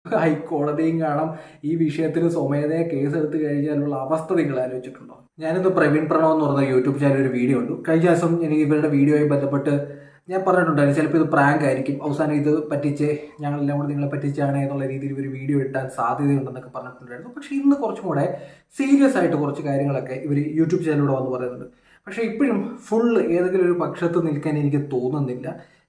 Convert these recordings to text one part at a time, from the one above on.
ഹൈക്കോടതിയും കാണാം. ഈ വിഷയത്തിൽ സ്വമേധയാ കേസെടുത്ത് കഴിഞ്ഞാലുള്ള അവസ്ഥ നിങ്ങൾ ആലോചിച്ചിട്ടുണ്ടോ? ഞാനിന്ന് പ്രവീൺ പ്രണവ് എന്ന് പറഞ്ഞ യൂട്യൂബ് ചാനൽ ഒരു വീഡിയോ ഉണ്ട്. കഴിഞ്ഞ ദിവസം എനിക്ക് ഇവരുടെ വീഡിയോയുമായി ബന്ധപ്പെട്ട് ഞാൻ പറഞ്ഞിട്ടുണ്ടായിരുന്നു ചിലപ്പോൾ ഇത് പ്രാങ്ക് ആയിരിക്കും, അവസാനം ഇത് പറ്റിച്ച് ഞങ്ങളെല്ലാം കൂടെ നിങ്ങളെ പറ്റിച്ചാണ് എന്നുള്ള രീതിയിൽ ഒരു വീഡിയോ ഇട്ടാൻ സാധ്യതയുണ്ടെന്നൊക്കെ പറഞ്ഞിട്ടുണ്ടായിരുന്നു. പക്ഷേ ഇന്ന് കുറച്ചും കൂടെ സീരിയസ് ആയിട്ട് കുറച്ച് കാര്യങ്ങളൊക്കെ ഇവർ യൂട്യൂബ് ചാനലിലൂടെ വന്ന് പറയുന്നുണ്ട്. പക്ഷേ ഇപ്പോഴും ഫുൾ ഏതെങ്കിലും ഒരു പക്ഷത്ത് നിൽക്കാൻ എനിക്ക് തോന്നുന്നില്ല.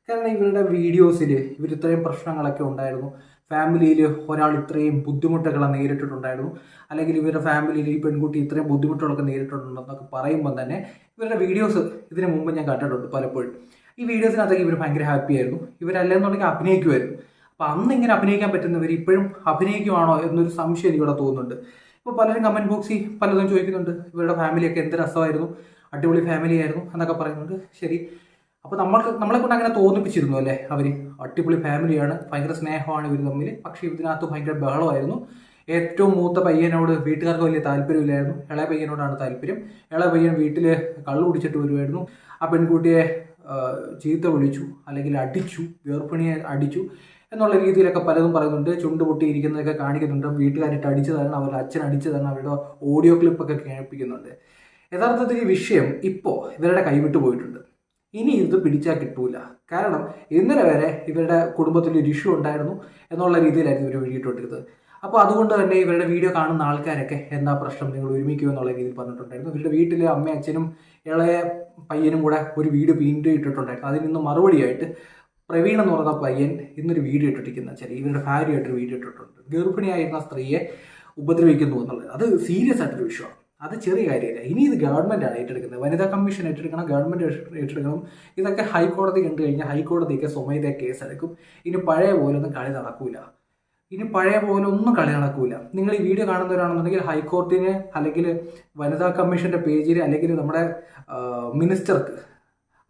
കാരണം ഇവരുടെ വീഡിയോസിൽ ഇവർ ഇത്രയും പ്രശ്നങ്ങളൊക്കെ ഉണ്ടായിരുന്നു, ഫാമിലിയിൽ ഒരാൾ ഇത്രയും ബുദ്ധിമുട്ടുകളെ നേരിട്ടിട്ടുണ്ടായിരുന്നു, അല്ലെങ്കിൽ ഇവരുടെ ഫാമിലിയിൽ ഈ പെൺകുട്ടി ഇത്രയും ബുദ്ധിമുട്ടുകളൊക്കെ നേരിട്ടിട്ടുണ്ടെന്നൊക്കെ പറയുമ്പോൾ തന്നെ ഇവരുടെ വീഡിയോസ് ഇതിനു മുമ്പ് ഞാൻ കണ്ടിട്ടുണ്ട് പലപ്പോഴും. ഈ വീഡിയോസിനകത്തൊക്കെ ഇവർ ഭയങ്കര ഹാപ്പി ആയിരുന്നു, ഇവരല്ലെന്നുണ്ടെങ്കിൽ അഭിനയിക്കുമായിരുന്നു. അപ്പോൾ അന്ന് ഇങ്ങനെ അഭിനയിക്കാൻ പറ്റുന്നവർ ഇപ്പോഴും അഭിനയിക്കുവാണോ എന്നൊരു സംശയം എനിക്കിവിടെ തോന്നുന്നുണ്ട്. ഇപ്പോൾ പലരും കമൻറ്റ് ബോക്സിൽ പലതും ചോദിക്കുന്നുണ്ട്, ഇവരുടെ ഫാമിലിയൊക്കെ എന്ത് രസമായിരുന്നു, അടിപൊളി ഫാമിലി ആയിരുന്നു എന്നൊക്കെ പറയുന്നുണ്ട്. ശരി, അപ്പോൾ നമ്മളെ കൊണ്ട് അങ്ങനെ തോന്നിപ്പിച്ചിരുന്നു അല്ലേ, അവർ അടിപൊളി ഫാമിലിയാണ്, ഭയങ്കര സ്നേഹമാണ് ഇവർ തമ്മിൽ. പക്ഷേ ഇതിനകത്ത് ഭയങ്കര ബഹളമായിരുന്നു. ഏറ്റവും മൂത്ത പയ്യനോട് വീട്ടുകാർക്ക് വലിയ താല്പര്യമില്ലായിരുന്നു, ഇളയ പയ്യനോടാണ് താല്പര്യം. ഇളയ പയ്യൻ വീട്ടിൽ കള്ളു കുടിച്ചിട്ട് വരുമായിരുന്നു. ആ പെൺകുട്ടിയെ ചീത്ത വിളിച്ചു, അല്ലെങ്കിൽ അടിച്ചു, ഗർഭിണിയെ അടിച്ചു എന്നുള്ള രീതിയിലൊക്കെ പലതും പറയുന്നുണ്ട്. ചുണ്ട് പൊട്ടിയിരിക്കുന്നതൊക്കെ കാണിക്കുന്നുണ്ട്. വീട്ടുകാരിട്ട് അടിച്ചതാണ്, അവരുടെ അച്ഛൻ അടിച്ചതാണ്, അവരുടെ ഓഡിയോ ക്ലിപ്പൊക്കെ കേൾപ്പിക്കുന്നുണ്ട്. യഥാർത്ഥത്തിൽ ഈ വിഷയം ഇപ്പോൾ ഇവരുടെ കൈവിട്ട് പോയിട്ടുണ്ട്. ഇനി ഇത് പിടിച്ചാൽ കിട്ടൂല. കാരണം ഇന്നലെ വരെ ഇവരുടെ കുടുംബത്തിൽ ഒരു ഇഷ്യൂ ഉണ്ടായിരുന്നു എന്നുള്ള രീതിയിലായിരുന്നു ഇവർ വീഡിയോട്ടിരുന്നത്. അപ്പോൾ അതുകൊണ്ട് തന്നെ ഇവരുടെ വീഡിയോ കാണുന്ന ആൾക്കാരൊക്കെ എന്താ പ്രശ്നം, നിങ്ങൾ ഒരുമിക്കുമോ എന്നുള്ള രീതിയിൽ പറഞ്ഞിട്ടുണ്ടായിരുന്നു. ഇവരുടെ വീട്ടിലെ അമ്മയും അച്ഛനും ഇളയ പയ്യനും കൂടെ ഒരു വീഡിയോ വീണ്ടും ഇട്ടിട്ടുണ്ടായിരുന്നു. അതിൽ നിന്ന് മറുപടിയായിട്ട് പ്രവീൺ എന്ന് പറയുന്ന പയ്യൻ ഇന്നൊരു വീഡിയോ ഇട്ടിട്ടിരിക്കുന്ന വെച്ചാൽ ഇവരുടെ ഭാര്യയായിട്ടൊരു വീഡിയോ ഇട്ടിട്ടുണ്ട്. ഗർഭിണിയായിരുന്ന സ്ത്രീയെ ഉപദ്രവിക്കുന്നു എന്നുള്ളത് അത് സീരിയസ് ആയിട്ടൊരു വിഷയമാണ്. അത് ചെറിയ കാര്യമല്ല. ഇനി ഇത് ഗവൺമെൻറ്റാണ് ഏറ്റെടുക്കുന്നത്, വനിതാ കമ്മീഷൻ ഏറ്റെടുക്കണം, ഗവൺമെൻറ് ഏറ്റെടുക്കണം. ഇതൊക്കെ ഹൈക്കോടതി കണ്ടു കഴിഞ്ഞാൽ ഹൈക്കോടതിയൊക്കെ സ്വമേധയാ കേസെടുക്കും. ഇനി പഴയ പോലൊന്നും കളി നടക്കൂല. നിങ്ങൾ ഈ വീഡിയോ കാണുന്നവരാണെന്നുണ്ടെങ്കിൽ ഹൈക്കോടതിന് അല്ലെങ്കിൽ വനിതാ കമ്മീഷൻ്റെ പേജിൽ അല്ലെങ്കിൽ നമ്മുടെ മിനിസ്റ്റർക്ക്,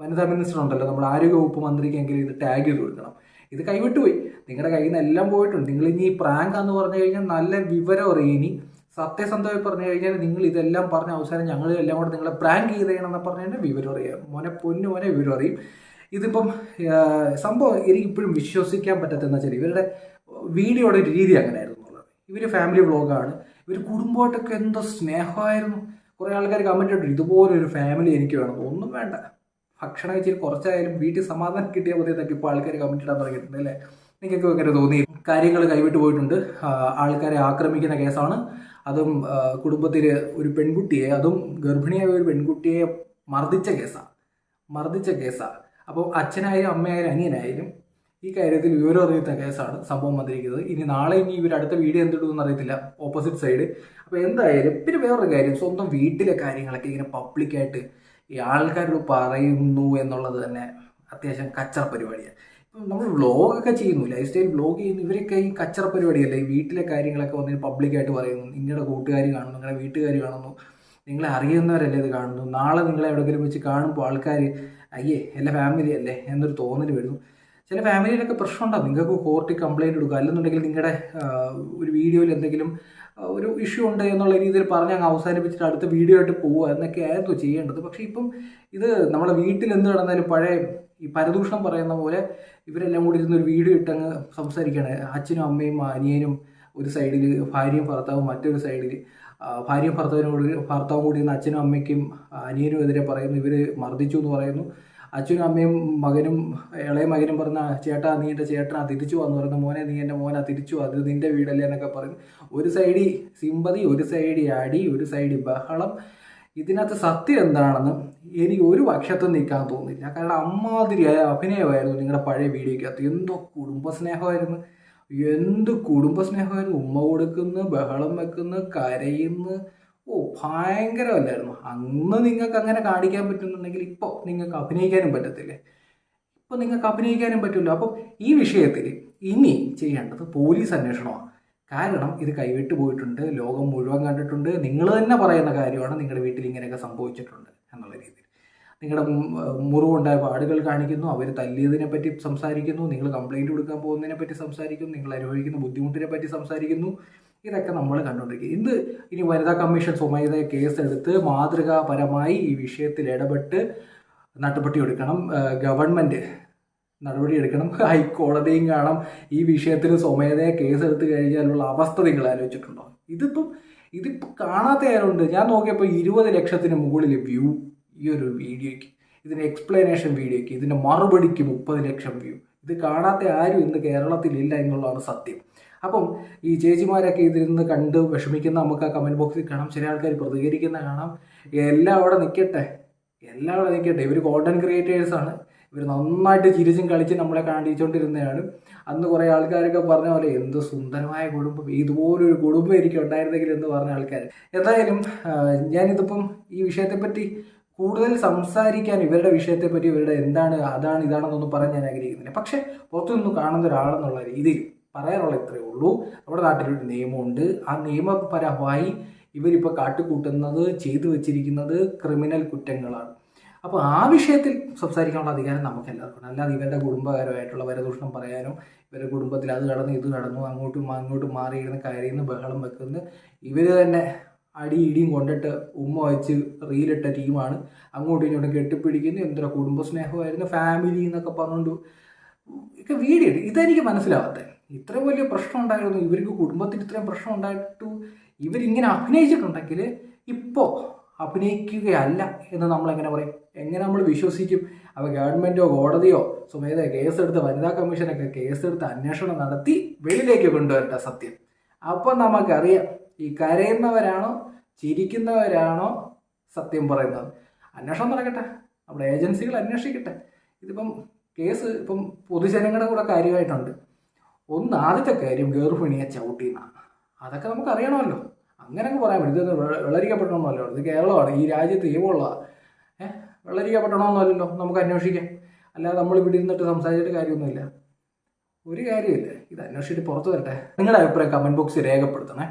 വനിതാ മിനിസ്റ്റർ ഉണ്ടല്ലോ, നമ്മുടെ ആരോഗ്യ വകുപ്പ് മന്ത്രിക്കെങ്കിലും ഇത് ടാഗ് ചെയ്ത് കൊടുക്കണം. ഇത് കൈവിട്ടുപോയി, നിങ്ങളുടെ കയ്യിൽ നിന്ന് എല്ലാം പോയിട്ടുണ്ട്. നിങ്ങൾ ഇനി ഈ പ്രാങ്കാന്ന് പറഞ്ഞു കഴിഞ്ഞാൽ നല്ല വിവരം അറിയും. ഇനി സത്യസന്ധമായി പറഞ്ഞു കഴിഞ്ഞാൽ നിങ്ങൾ ഇതെല്ലാം പറഞ്ഞ അവസാനം ഞങ്ങൾ എല്ലാം കൂടെ നിങ്ങളെ പ്രാങ്ക് ചെയ്യണമെന്ന് പറഞ്ഞു കഴിഞ്ഞാൽ വിവരം അറിയാം. മോനെ വിവരം അറിയും. ഇതിപ്പം സംഭവം എനിക്കിപ്പോഴും വിശ്വസിക്കാൻ പറ്റാത്തെന്ന് വെച്ചാൽ ഇവരുടെ വീഡിയോയുടെ ഒരു രീതി അങ്ങനെയായിരുന്നു എന്നുള്ളത്. ഇവർ ഫാമിലി വ്ളോഗാണ്, ഇവർ കുടുംബമായിട്ടൊക്കെ എന്തോ സ്നേഹമായിരുന്നു. കുറേ ആൾക്കാർ കമൻറ്റ് ഇട്ടു, ഇതുപോലൊരു ഫാമിലി എനിക്ക് വേണം. ഒന്നും വേണ്ട, ഭക്ഷണം കഴിച്ചിട്ട് കുറച്ചായാലും വീട്ടിൽ സമാധാനം കിട്ടിയാൽ മതി എന്നൊക്കെ ഇപ്പോൾ ആൾക്കാർ കമൻറ്റ് ഇടാൻ തുടങ്ങിയിട്ടുണ്ട് അല്ലേ. നിങ്ങൾക്ക് അങ്ങനെ തോന്നി? കാര്യങ്ങൾ കൈവിട്ട് പോയിട്ടുണ്ട്. ആൾക്കാരെ ആക്രമിക്കുന്ന കേസാണ്. അതും കുടുംബത്തിൽ ഒരു പെൺകുട്ടിയെ, അതും ഗർഭിണിയായ ഒരു പെൺകുട്ടിയെ മർദ്ദിച്ച കേസാണ്. അപ്പോൾ അച്ഛനായാലും അമ്മയായാലും അനിയനായാലും ഈ കാര്യത്തിൽ വിവരം അറിയുന്ന കേസാണ് സംഭവം വന്നിരിക്കുന്നത്. ഇനി നാളെ ഇവർ അടുത്ത വീഡിയോ എന്തിടുമെന്ന് അറിയത്തില്ല, ഓപ്പോസിറ്റ് സൈഡ്. അപ്പോൾ എന്തായാലും പിന്നെ വേറൊരു കാര്യം, സ്വന്തം വീട്ടിലെ കാര്യങ്ങളൊക്കെ ഇങ്ങനെ പബ്ലിക്കായിട്ട് ഈ ആൾക്കാരോട് പറയുന്നു എന്നുള്ളത് തന്നെ അത്യാവശ്യം കച്ചറ പരിപാടിയാണ്. ഇപ്പം നമ്മൾ വ്ളോഗൊക്കെ ചെയ്യുന്നു, ലൈഫ് സ്റ്റൈൽ വ്ളോഗ് ചെയ്യുന്നു, ഇവരൊക്കെ ഈ കച്ചറ പരിപാടിയല്ലേ. ഈ വീട്ടിലെ കാര്യങ്ങളൊക്കെ വന്ന് പബ്ലിക്കായിട്ട് പറയുന്നു. നിങ്ങളുടെ കൂട്ടുകാർ കാണുന്നു, നിങ്ങളുടെ വീട്ടുകാർ കാണുന്നു, നിങ്ങളെ അറിയുന്നവരല്ലേ ഇത് കാണുന്നു. നാളെ നിങ്ങളെ എവിടെയെങ്കിലും വെച്ച് കാണുമ്പോൾ ആൾക്കാർ അയ്യേ എല്ലാ ഫാമിലി അല്ലേ എന്നൊരു തോന്നൽ വരുന്നു. ചില ഫാമിലിയിലൊക്കെ പ്രശ്നമുണ്ടാകും. നിങ്ങൾക്ക് കോർട്ടിൽ കംപ്ലയിൻറ്റ് കൊടുക്കുക, അല്ലെന്നുണ്ടെങ്കിൽ നിങ്ങളുടെ ഒരു വീഡിയോയിൽ എന്തെങ്കിലും ഒരു ഇഷ്യൂ ഉണ്ട് എന്നുള്ള രീതിയിൽ പറഞ്ഞ് അങ്ങ് അവസാനിപ്പിച്ചിട്ട് അടുത്ത വീഡിയോ ആയിട്ട് പോവുക എന്നൊക്കെ ആയിരുന്നു ചെയ്യേണ്ടത്. പക്ഷേ ഇപ്പം ഇത് നമ്മളെ വീട്ടിൽ എന്ത് നടന്നാലും പഴയ ഈ പരദൂഷണം പറയുന്ന പോലെ ഇവരെല്ലാം കൂടി ഇരുന്നൊരു വീഡിയോ ഇട്ടങ്ങ് സംസാരിക്കുകയാണ്. അച്ഛനും അമ്മയും അനിയനും ഒരു സൈഡിൽ, ഭാര്യയും ഭർത്താവും മറ്റൊരു സൈഡിൽ. ഭാര്യയും ഭർത്താവും കൂടി ഇരുന്ന് അച്ഛനും അമ്മയ്ക്കും അനിയനും എതിരെ പറയുന്നു, ഇവർ മർദ്ദിച്ചു എന്ന് പറയുന്നു. അച്ഛനും അമ്മയും മകനും, ഇളയ മകനും പറഞ്ഞ ചേട്ടാ നീ എൻ്റെ ചേട്ടനാ തിരിച്ചു വന്ന് പറയുന്നു, മോനെ നീ എൻ്റെ മോനാ തിരിച്ചു, അത് നിൻ്റെ വീടല്ലേ എന്നൊക്കെ പറയുന്നു. ഒരു സൈഡിൽ സിമ്പതി, ഒരു സൈഡിൽ അടി, ഒരു സൈഡിൽ ബഹളം. ഇതിനകത്ത് സത്യം എന്താണെന്ന് എനിക്ക് ഒരു പക്ഷത്തും നിൽക്കാൻ തോന്നുന്നില്ല. കാരണം അമ്മാതിരിയായ അഭിനയമായിരുന്നു നിങ്ങളുടെ പഴയ വീഡിയോയ്ക്കകത്ത്. എന്ത് കുടുംബസ്നേഹമായിരുന്നു. ഉമ്മ കൊടുക്കുന്നു, ബഹളം വെക്കുന്നു, കരയുന്നു. ഭയങ്കരമല്ലായിരുന്നു. അന്ന് നിങ്ങൾക്ക് അങ്ങനെ കാണിക്കാൻ പറ്റുന്നുണ്ടെങ്കിൽ ഇപ്പോൾ നിങ്ങൾക്ക് അഭിനയിക്കാനും പറ്റത്തില്ലേ? പറ്റില്ല. അപ്പം ഈ വിഷയത്തിൽ ഇനി ചെയ്യേണ്ടത് പോലീസ് അന്വേഷണമാണ്. കാരണം ഇത് കൈവിട്ട് പോയിട്ടുണ്ട്, ലോകം മുഴുവൻ കണ്ടിട്ടുണ്ട്. നിങ്ങൾ തന്നെ പറയുന്ന കാര്യമാണ്, നിങ്ങളുടെ വീട്ടിൽ ഇങ്ങനെയൊക്കെ സംഭവിച്ചിട്ടുണ്ട് എന്നുള്ള രീതിയിൽ. നിങ്ങളുടെ മുറിവുണ്ടായ പാടുകൾ കാണിക്കുന്നു, അവർ തല്ലിയതിനെ പറ്റി സംസാരിക്കുന്നു, നിങ്ങൾ കംപ്ലയിൻറ്റ് കൊടുക്കാൻ പോകുന്നതിനെ പറ്റി സംസാരിക്കുന്നു, നിങ്ങൾ അനുഭവിക്കുന്ന ബുദ്ധിമുട്ടിനെ പറ്റി സംസാരിക്കുന്നു. ഇതൊക്കെ നമ്മൾ കണ്ടുകൊണ്ടിരിക്കുക. ഇനി വനിതാ കമ്മീഷൻ സ്വമേധയാ കേസെടുത്ത് മാതൃകാപരമായി ഈ വിഷയത്തിൽ ഇടപെട്ട് നട്ടുപട്ടി കൊടുക്കണം. ഗവൺമെൻറ് നടപടിയെടുക്കണം. ഹൈക്കോടതിയും കാണാം. ഈ വിഷയത്തിൽ സ്വമേധയാ കേസെടുത്ത് കഴിഞ്ഞാലുള്ള അവസ്ഥ നിങ്ങൾ ആലോചിച്ചിട്ടുണ്ടോ? ഇതിപ്പോൾ കാണാത്ത ആരുണ്ട്? ഞാൻ നോക്കിയപ്പോൾ 20 ലക്ഷത്തിന് മുകളിൽ വ്യൂ ഈ ഒരു വീഡിയോയ്ക്ക്, ഇതിൻ്റെ എക്സ്പ്ലനേഷൻ വീഡിയോയ്ക്ക്, ഇതിൻ്റെ മറുപടിക്ക് 30 ലക്ഷം വ്യൂ. ഇത് കാണാത്ത ആരും ഇന്ന് കേരളത്തിലില്ല എന്നുള്ളതാണ് സത്യം. അപ്പം ഈ ചേച്ചിമാരൊക്കെ ഇതിൽ നിന്ന് കണ്ട് വിഷമിക്കുന്ന നമുക്ക് ആ കമൻറ്റ് ബോക്സിൽ കാണാം. ചില ആൾക്കാർ പ്രതികരിക്കുന്ന കാണാം. എല്ലാം അവിടെ നിൽക്കട്ടെ. ഇവർ കോണ്ടന്റ് ക്രിയേറ്റേഴ്സാണ്. ഇവർ നന്നായിട്ട് ചിരിച്ചും കളിച്ചും നമ്മളെ കാണിച്ചുകൊണ്ടിരുന്നതാണ്. അന്ന് കുറേ ആൾക്കാരൊക്കെ പറഞ്ഞ പോലെ എന്ത് സുന്ദരമായ കുടുംബം, ഇതുപോലൊരു കുടുംബം എനിക്ക് ഉണ്ടായിരുന്നെങ്കിൽ എന്ന് പറഞ്ഞ ആൾക്കാർ. എന്തായാലും ഞാനിതിപ്പം ഈ വിഷയത്തെപ്പറ്റി കൂടുതൽ സംസാരിക്കാൻ, ഇവരുടെ വിഷയത്തെപ്പറ്റി, ഇവരുടെ എന്താണ് അതാണ് ഇതാണെന്നൊന്നും പറയാൻ ഞാൻ ആഗ്രഹിക്കുന്നില്ല. പക്ഷെ പുറത്തുനിന്ന് കാണുന്ന ഒരാളെന്നുള്ള രീതിയിൽ പറയാനുള്ള ഇത്രയേ ഉള്ളൂ. നമ്മുടെ നാട്ടിലൊരു നിയമമുണ്ട്. ആ നിയമപരമായി ഇവരിപ്പോൾ കാട്ടിക്കൂട്ടുന്നത്, ചെയ്തു വെച്ചിരിക്കുന്നത് ക്രിമിനൽ കുറ്റങ്ങളാണ്. അപ്പോൾ ആ വിഷയത്തിൽ സംസാരിക്കാനുള്ള അധികാരം നമുക്ക് എല്ലാവർക്കും. അല്ലാതെ ഇവരുടെ കുടുംബപരമായിട്ടുള്ള വരദൂഷണം പറയാനും, ഇവരുടെ കുടുംബത്തിൽ അത് കടന്നു ഇത് കടന്നു അങ്ങോട്ടും മാറിയിരുന്ന് കരയുന്ന ബഹളം വെക്കുന്ന ഇവർ തന്നെ ഇടിയും കൊണ്ടിട്ട് ഉമ്മ വെച്ച് റീലിട്ട ടീമാണ്. അങ്ങോട്ടും ഇങ്ങോട്ടും കെട്ടിപ്പിടിക്കുന്നു. എന്തൊരു കുടുംബസ്നേഹമായിരുന്നു, ഫാമിലി എന്നൊക്കെ പറഞ്ഞുകൊണ്ട് ഒക്കെ വീഡിയോ. ഇതെനിക്ക് മനസ്സിലാവാത്തത്. ഇത്രയും വലിയ പ്രശ്നം ഉണ്ടായിരുന്നു ഇവർക്ക്, കുടുംബത്തിൽ ഇത്രയും പ്രശ്നം ഉണ്ടായിട്ടു ഇവരിങ്ങനെ അഭിനയിച്ചിട്ടുണ്ടെങ്കിൽ ഇപ്പോൾ അഭിനയിക്കുകയല്ല എന്ന് നമ്മളെങ്ങനെ പറയും? എങ്ങനെ നമ്മൾ വിശ്വസിക്കും? അപ്പോൾ ഗവൺമെൻറ്റോ കോടതിയോ സ്വമേധയാ കേസെടുത്ത്, വനിതാ കമ്മീഷനൊക്കെ കേസെടുത്ത് അന്വേഷണം നടത്തി വെളിയിലേക്ക് കൊണ്ടുവരേണ്ട സത്യം. അപ്പം നമുക്കറിയാം ഈ കരയുന്നവരാണോ ചിരിക്കുന്നവരാണോ സത്യം പറയുന്നത്. അന്വേഷണം നടക്കട്ടെ, നമ്മുടെ ഏജൻസികൾ അന്വേഷിക്കട്ടെ. ഇതിപ്പം കേസ് ഇപ്പം പൊതുജനങ്ങളുടെ കൂടെ കാര്യമായിട്ടുണ്ട്. ആദ്യത്തെ കാര്യം ഗർഭിണിയെ ചവിട്ടിയെന്നാണ്. അതൊക്കെ നമുക്ക് അറിയണമല്ലോ. അങ്ങനെയൊക്കെ പറയാൻ പറ്റും. ഇതൊന്നും വെള്ളരിക്കപ്പെടണമെന്നല്ലോ. ഇത് കേരളമാണ്, ഈ രാജ്യത്ത് നിയമമുള്ളതാണ്. വെള്ളരിക്കപ്പെടണമെന്നല്ലോ നമുക്ക് അന്വേഷിക്കാം. അല്ലാതെ നമ്മൾ ഇവിടെ ഇരുന്നിട്ട് സംസാരിച്ചിട്ട് കാര്യമൊന്നുമില്ല. ഒരു കാര്യമില്ല. ഇത് അന്വേഷിച്ചിട്ട് പുറത്തു വരട്ടെ. നിങ്ങളുടെ അഭിപ്രായം കമൻറ്റ് ബോക്സിൽ രേഖപ്പെടുത്തണേ.